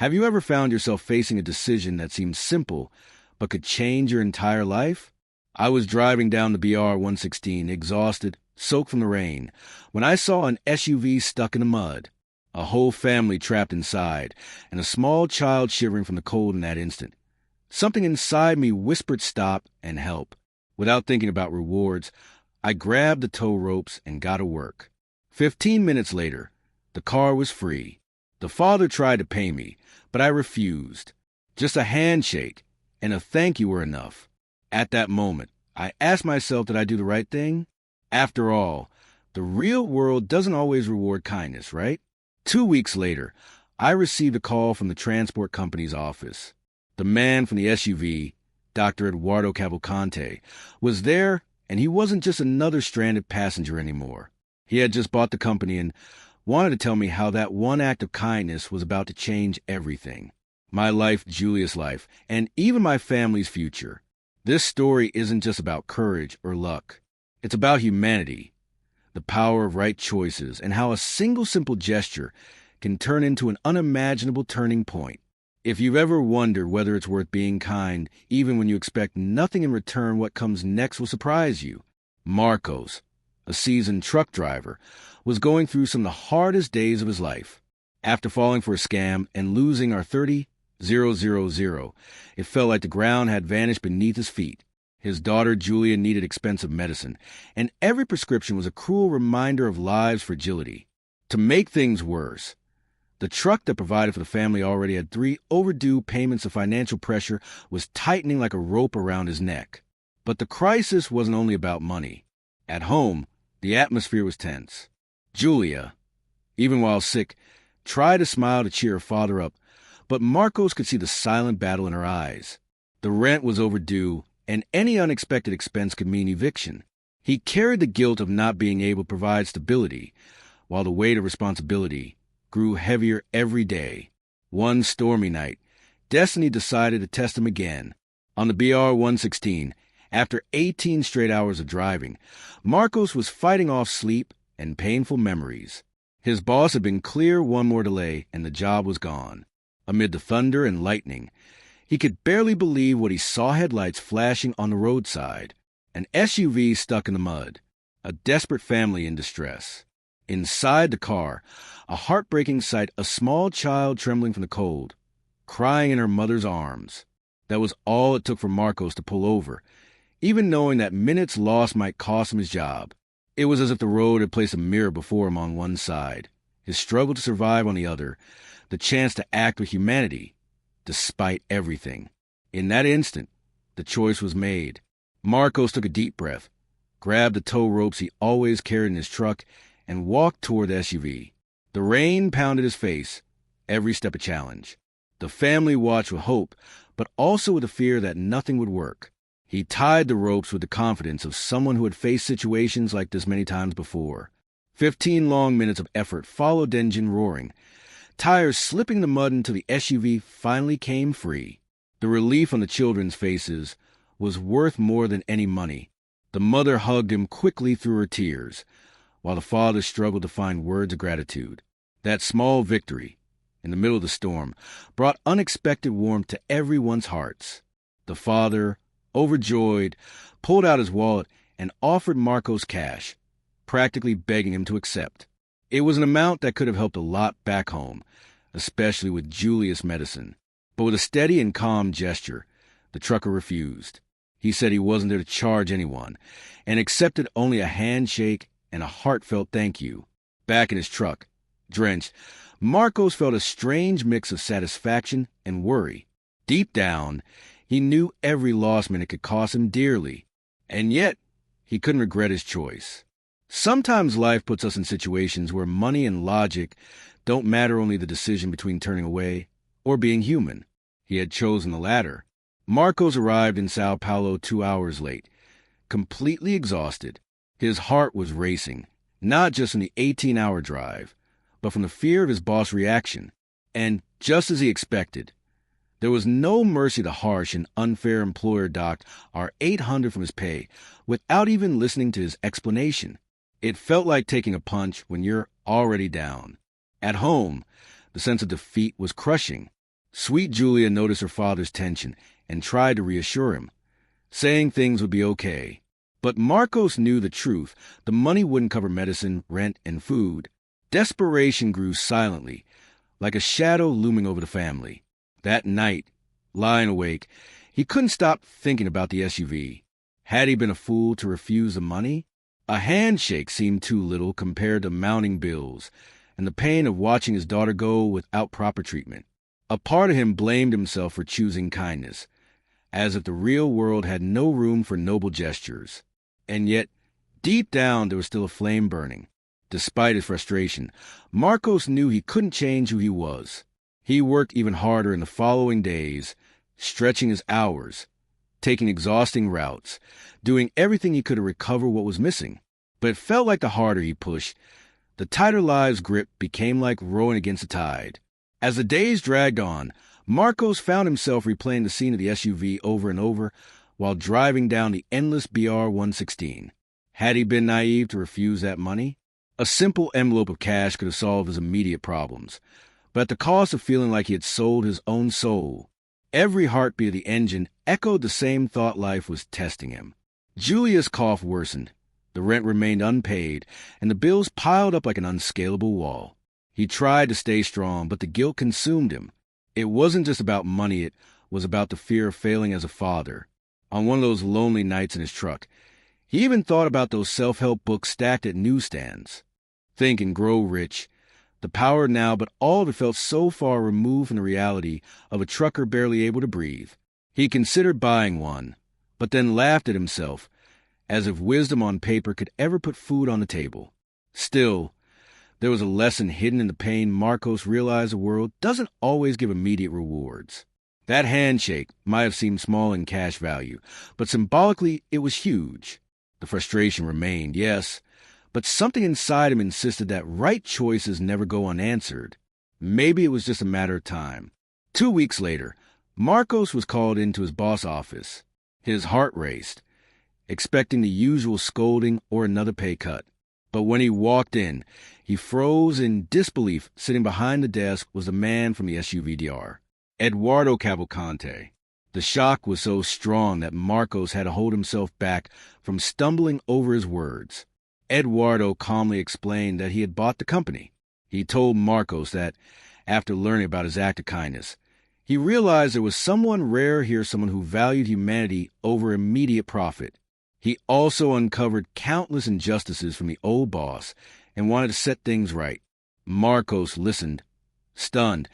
Have you ever found yourself facing a decision that seemed simple but could change your entire life? I was driving down the BR 116, exhausted, soaked from the rain, when I saw an SUV stuck in the mud, a whole family trapped inside, and a small child shivering from the cold in that instant. Something inside me whispered stop and help. Without thinking about rewards, I grabbed the tow ropes and got to work. 15 minutes later, the car was free. The father tried to pay me, but I refused. Just a handshake and a thank you were enough. At that moment, I asked myself, did I do the right thing? After all, the real world doesn't always reward kindness, right? 2 weeks later, I received a call from the transport company's office. The man from the SUV, Dr. Eduardo Cavalcante, was there, and he wasn't just another stranded passenger anymore. He had just bought the company and wanted to tell me how that one act of kindness was about to change everything. My life, Julia's life, and even my family's future. This story isn't just about courage or luck. It's about humanity, the power of right choices, and how a single simple gesture can turn into an unimaginable turning point. If you've ever wondered whether it's worth being kind, even when you expect nothing in return, what comes next will surprise you. Marcos, a seasoned truck driver, was going through some of the hardest days of his life. After falling for a scam and losing our 30,000, it felt like the ground had vanished beneath his feet. His daughter Julia needed expensive medicine, and every prescription was a cruel reminder of life's fragility. To make things worse, the truck that provided for the family already had 3 overdue payments of financial pressure was tightening like a rope around his neck. But the crisis wasn't only about money. At home, the atmosphere was tense. Julia, even while sick, tried to smile to cheer her father up, but Marcos could see the silent battle in her eyes. The rent was overdue, and any unexpected expense could mean eviction. He carried the guilt of not being able to provide stability, while the weight of responsibility grew heavier every day. One stormy night, Destiny decided to test him again. On the BR 116, after 18 straight hours of driving, Marcos was fighting off sleep and painful memories. His boss had been clear one more delay, and the job was gone. Amid the thunder and lightning, he could barely believe what he saw: headlights flashing on the roadside, an SUV stuck in the mud, a desperate family in distress. Inside the car, a heartbreaking sight, a small child trembling from the cold, crying in her mother's arms. That was all it took for Marcos to pull over, even knowing that minutes lost might cost him his job. It was as if the road had placed a mirror before him on one side, his struggle to survive on the other, the chance to act with humanity, despite everything. In that instant, the choice was made. Marcos took a deep breath, grabbed the tow ropes he always carried in his truck, and walked toward the SUV. The rain pounded his face, every step a challenge. The family watched with hope, but also with the fear that nothing would work. He tied the ropes with the confidence of someone who had faced situations like this many times before. 15 long minutes of effort followed, engine roaring, tires slipping the mud until the SUV finally came free. The relief on the children's faces was worth more than any money. The mother hugged him quickly through her tears, while the father struggled to find words of gratitude. That small victory, in the middle of the storm, brought unexpected warmth to everyone's hearts. The father, overjoyed, pulled out his wallet and offered Marcos cash, practically begging him to accept. It was an amount that could have helped a lot back home, especially with Julia's medicine. But with a steady and calm gesture, the trucker refused. He said he wasn't there to charge anyone, and accepted only a handshake and a heartfelt thank you. Back in his truck, drenched, Marcos felt a strange mix of satisfaction and worry. Deep down, he knew every lost minute could cost him dearly, and yet he couldn't regret his choice. Sometimes life puts us in situations where money and logic don't matter, only the decision between turning away or being human. He had chosen the latter. Marcos arrived in Sao Paulo 2 hours late, completely exhausted. His heart was racing, not just from the 18-hour drive, but from the fear of his boss' reaction. And just as he expected, there was no mercy. The harsh and unfair employer docked our $800 from his pay without even listening to his explanation. It felt like taking a punch when you're already down. At home, the sense of defeat was crushing. Sweet Julia noticed her father's tension and tried to reassure him, saying things would be okay. But Marcos knew the truth. The money wouldn't cover medicine, rent, and food. Desperation grew silently, like a shadow looming over the family. That night, lying awake, he couldn't stop thinking about the SUV. Had he been a fool to refuse the money? A handshake seemed too little compared to mounting bills and the pain of watching his daughter go without proper treatment. A part of him blamed himself for choosing kindness, as if the real world had no room for noble gestures. And yet, deep down, there was still a flame burning. Despite his frustration, Marcos knew he couldn't change who he was. He worked even harder in the following days, stretching his hours, taking exhausting routes, doing everything he could to recover what was missing. But it felt like the harder he pushed, the tighter life's grip became like rowing against the tide. As the days dragged on, Marcos found himself replaying the scene of the SUV over and over while driving down the endless BR-116. Had he been naive to refuse that money? A simple envelope of cash could have solved his immediate problems, but at the cost of feeling like he had sold his own soul. Every heartbeat of the engine echoed the same thought life was testing him. Julia's cough worsened. The rent remained unpaid, and the bills piled up like an unscalable wall. He tried to stay strong, but the guilt consumed him. It wasn't just about money, it was about the fear of failing as a father. On one of those lonely nights in his truck, he even thought about those self-help books stacked at newsstands. Think and Grow Rich, The Power Now, but all of it felt so far removed from the reality of a trucker barely able to breathe. He considered buying one, but then laughed at himself, as if wisdom on paper could ever put food on the table. Still, there was a lesson hidden in the pain. Marcos realized the world doesn't always give immediate rewards. That handshake might have seemed small in cash value, but symbolically it was huge. The frustration remained, yes, but something inside him insisted that right choices never go unanswered. Maybe it was just a matter of time. 2 weeks later, Marcos was called into his boss' office. His heart raced, expecting the usual scolding or another pay cut. But when he walked in, he froze in disbelief. Sitting behind the desk was the man from the SUVDR, Eduardo Cavalcante. The shock was so strong that Marcos had to hold himself back from stumbling over his words. Eduardo calmly explained that he had bought the company. He told Marcos that, after learning about his act of kindness, he realized there was someone rare here, someone who valued humanity over immediate profit. He also uncovered countless injustices from the old boss and wanted to set things right. Marcos listened, stunned,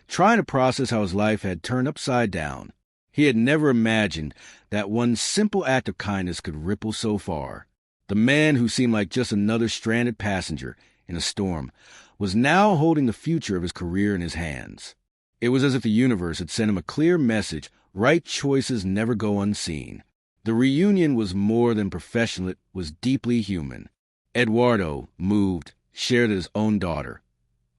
trying to process how his life had turned upside down. He had never imagined that one simple act of kindness could ripple so far. The man who seemed like just another stranded passenger in a storm was now holding the future of his career in his hands. It was as if the universe had sent him a clear message: right choices never go unseen. The reunion was more than professional, it was deeply human. Eduardo, moved, shared that his own daughter,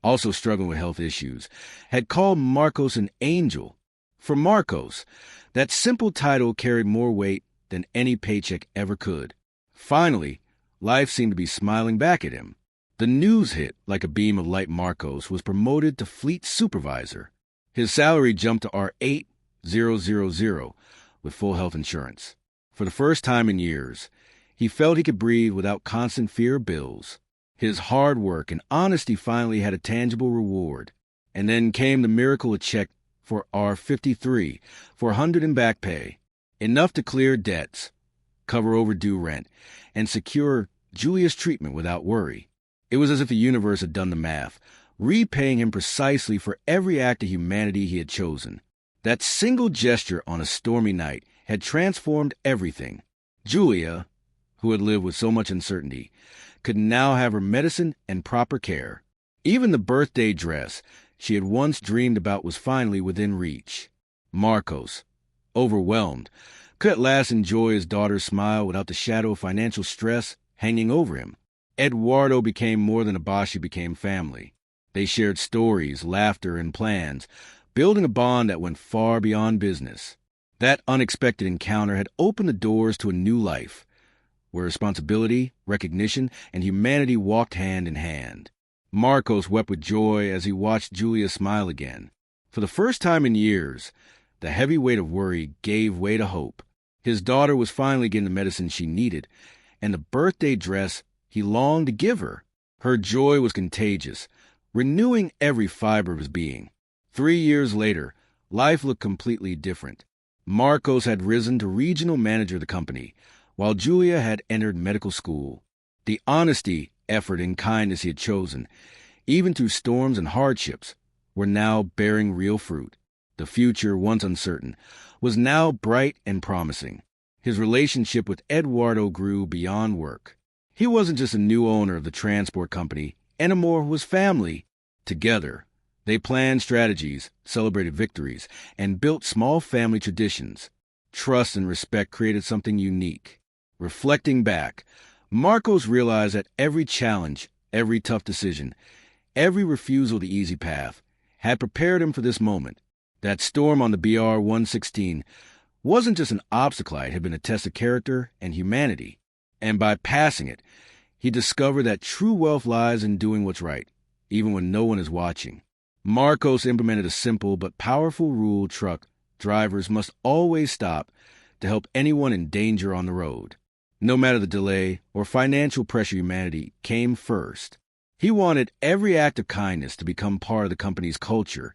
also struggling with health issues, had called Marcos an angel. For Marcos, that simple title carried more weight than any paycheck ever could. Finally, life seemed to be smiling back at him. The news hit like a beam of light. Marcos was promoted to fleet supervisor. His salary jumped to R8000 with full health insurance. For the first time in years, he felt he could breathe without constant fear of bills. His hard work and honesty finally had a tangible reward. And then came the miracle: a check for R53 for $100 in back pay, enough to clear debts, cover overdue rent, and secure Julia's treatment without worry. It was as if the universe had done the math, repaying him precisely for every act of humanity he had chosen. That single gesture on a stormy night had transformed everything. Julia, who had lived with so much uncertainty, could now have her medicine and proper care. Even the birthday dress she had once dreamed about was finally within reach. Marcos, overwhelmed, could at last enjoy his daughter's smile without the shadow of financial stress hanging over him. Eduardo became more than a boss, he became family. They shared stories, laughter, and plans, building a bond that went far beyond business. That unexpected encounter had opened the doors to a new life, where responsibility, recognition, and humanity walked hand in hand. Marcos wept with joy as he watched Julia smile again. For the first time in years, the heavy weight of worry gave way to hope. His daughter was finally getting the medicine she needed, and the birthday dress he longed to give her. Her joy was contagious, renewing every fiber of his being. 3 years later, life looked completely different. Marcos had risen to regional manager of the company, while Julia had entered medical school. The honesty, effort, and kindness he had chosen, even through storms and hardships, were now bearing real fruit. The future, once uncertain, was now bright and promising. His relationship with Eduardo grew beyond work. He wasn't just a new owner of the transport company. Enamor was family. Together, they planned strategies, celebrated victories, and built small family traditions. Trust and respect created something unique. Reflecting back, Marcos realized that every challenge, every tough decision, every refusal to the easy path had prepared him for this moment. That storm on the BR-116 wasn't just an obstacle, it had been a test of character and humanity. And by passing it, he discovered that true wealth lies in doing what's right, even when no one is watching. Marcos implemented a simple but powerful rule: truck drivers must always stop to help anyone in danger on the road. No matter the delay or financial pressure, humanity came first. He wanted every act of kindness to become part of the company's culture,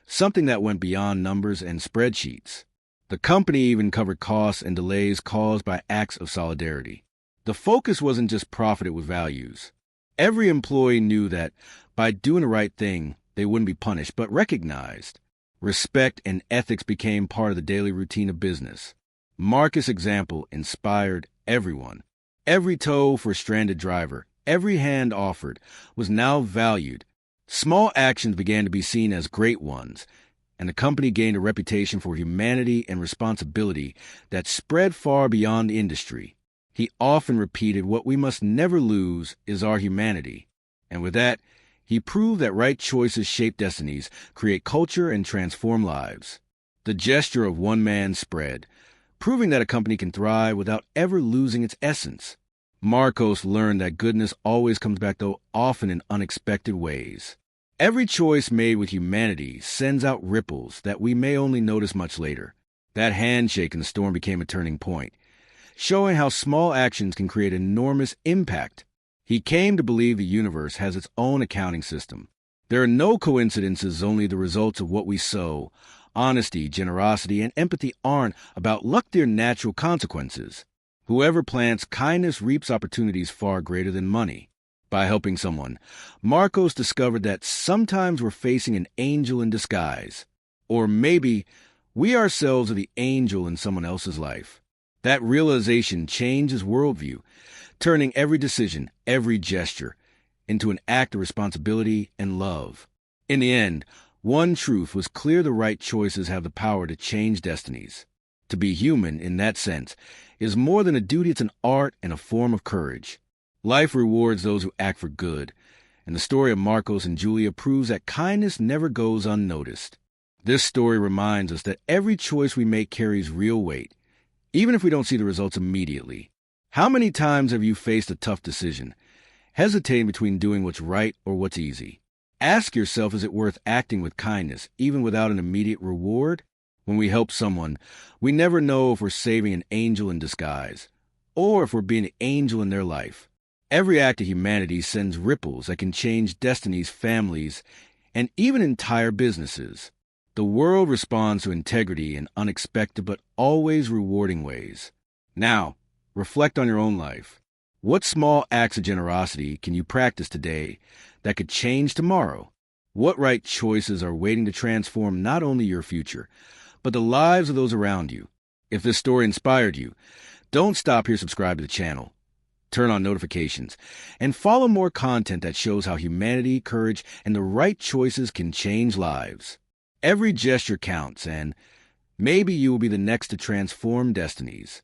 something that went beyond numbers and spreadsheets. The company even covered costs and delays caused by acts of solidarity. The focus wasn't just profit, it was values. Every employee knew that by doing the right thing, they wouldn't be punished, but recognized. Respect and ethics became part of the daily routine of business. Marcus' example inspired everyone. Every tow for a stranded driver, every hand offered, was now valued. Small actions began to be seen as great ones, and the company gained a reputation for humanity and responsibility that spread far beyond the industry. He often repeated, "What we must never lose is our humanity." And with that, he proved that right choices shape destinies, create culture, and transform lives. The gesture of one man spread, proving that a company can thrive without ever losing its essence. Marcos learned that goodness always comes back, though often in unexpected ways. Every choice made with humanity sends out ripples that we may only notice much later. That handshake in the storm became a turning point, showing how small actions can create enormous impact. He came to believe the universe has its own accounting system. There are no coincidences, only the results of what we sow. Honesty, generosity, and empathy aren't about luck, they're natural consequences. Whoever plants kindness reaps opportunities far greater than money. By helping someone, Marcos discovered that sometimes we're facing an angel in disguise. Or maybe we ourselves are the angel in someone else's life. That realization changed his worldview, turning every decision, every gesture, into an act of responsibility and love. In the end, one truth was clear: the right choices have the power to change destinies. To be human, in that sense, is more than a duty, it's an art and a form of courage. Life rewards those who act for good, and the story of Marcos and Julia proves that kindness never goes unnoticed. This story reminds us that every choice we make carries real weight, even if we don't see the results immediately. How many times have you faced a tough decision, hesitating between doing what's right or what's easy? Ask yourself, is it worth acting with kindness, even without an immediate reward? When we help someone, we never know if we're saving an angel in disguise, or if we're being an angel in their life. Every act of humanity sends ripples that can change destinies, families, and even entire businesses. The world responds to integrity in unexpected but always rewarding ways. Now, reflect on your own life. What small acts of generosity can you practice today that could change tomorrow? What right choices are waiting to transform not only your future, but the lives of those around you? If this story inspired you, don't stop here. Subscribe to the channel, turn on notifications, and follow more content that shows how humanity, courage, and the right choices can change lives. Every gesture counts, and maybe you will be the next to transform destinies.